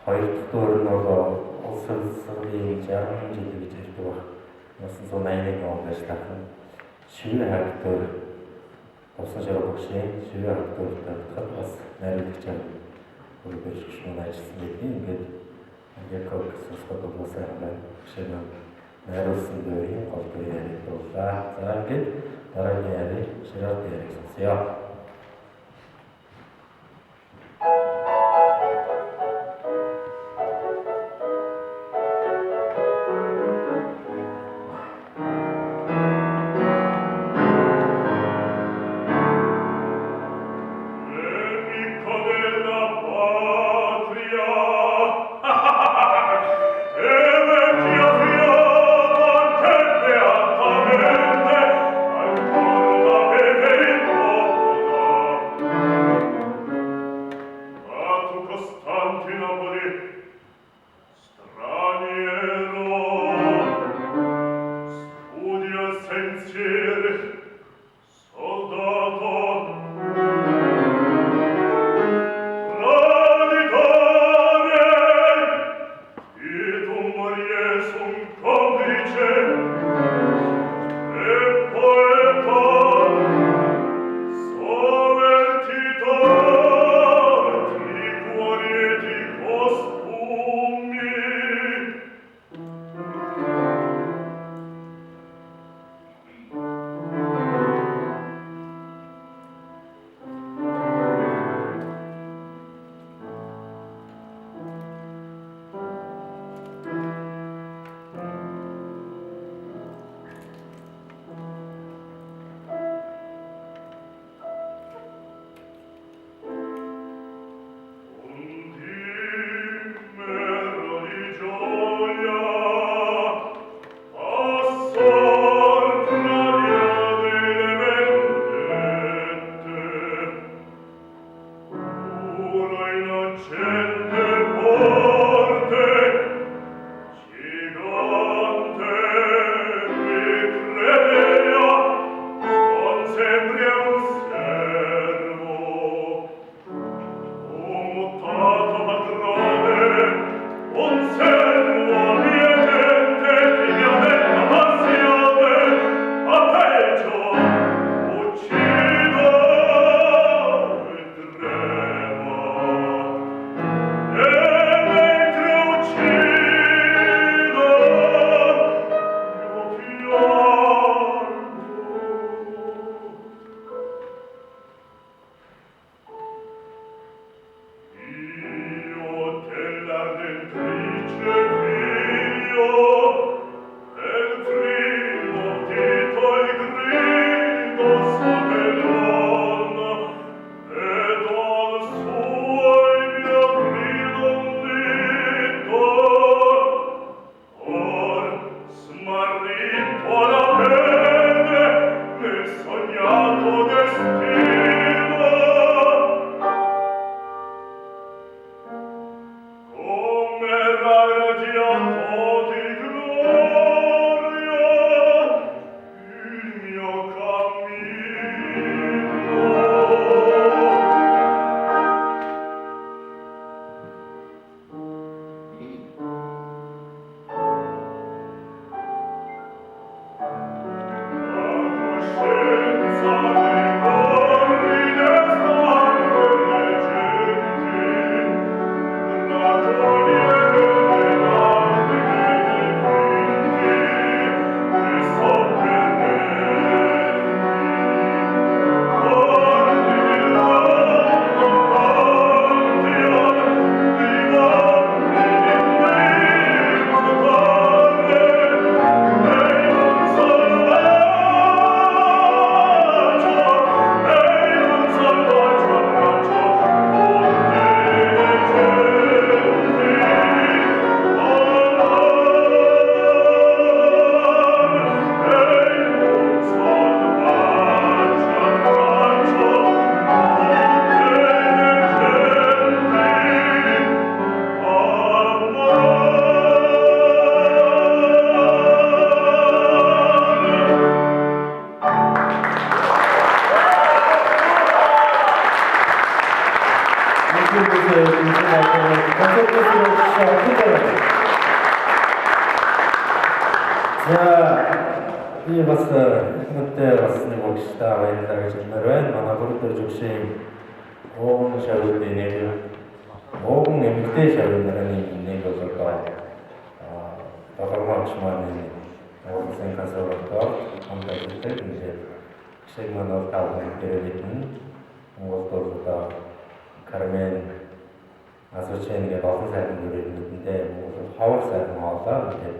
Хоёр дахь дөр нь бол улс төрийн 60 жил гэж ярьдаг баг. 1981 онд ажилласан шивээ хагтөр Усан шараа багшийн шивээ хагтуртай бас найруулагчаар өөрөөр хэлбэл ажилласан гэдэг. Ингээд Яков Сосгод болсоо юм байна. Жишээ нь найруулсан дөрийн гол дүрийг ярилцлаа. За ингээд дараагийн яриг шираад яриг сонсъё. 주세요. концерттерге шақырыңдар. 자, 이 бас хэмтэ бас нэг багштай баярлалаа гэж хэлмээр байна. Манай бүрдэр жүгшийн оон шавьны нэг оон эмэгтэй шавьны нэг бол одоо програмч маань Улсын консерватор хамтлагтай нэг шиг манай тавхан дээрээ Монголд одоо Кармен асуучныг олон сайхан бүрэлдэхүүнтэй Монгол хавар сайхан хоолоо гэдэг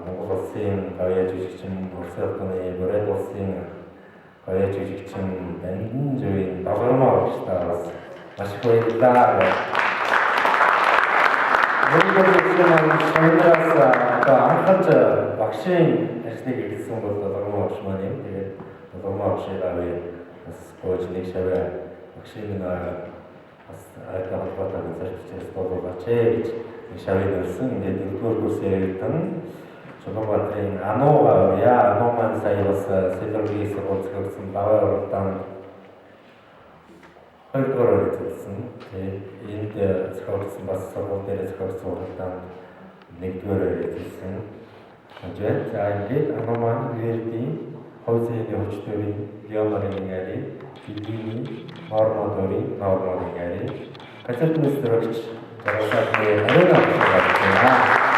Монгол улсын гавьяа жүжигчин Улсын орны бүрээд улсын гавьяа жүжигчин Бандын зүйн Багармаа багштай бас маш их баярлалаа. Монгол улсын шавьнаас одоо анхаарч багшийн ажлыг хийсэн бол Багармаа багш маань юм. Тэгээд Багармаа багшийн гавьяа бас коучник шавьяа багшийн бас айдаа холбоотой концертчээс болооч гэж шавьяа нэрсэн. Тэгээд дөрөвдүгээр курсын ирсэн Чулуунбаатарын Анууга Ануу маань сая бас Сэлбэргийн сургууль зөвсөн баваа уралдаанд 2 дугаар үзсэн. Тэгээд энд зөвсөн бас сургууль дээр зөвсөн уралдаанд 1 дугаар үзсэн. Тэгээд за ингээд Ануу маань Вердийн Хойзын хүчтөрийн Леонарын яри, Филиппины Нормодорын яри. Концертын өсвөрөгч Жаргалтай арена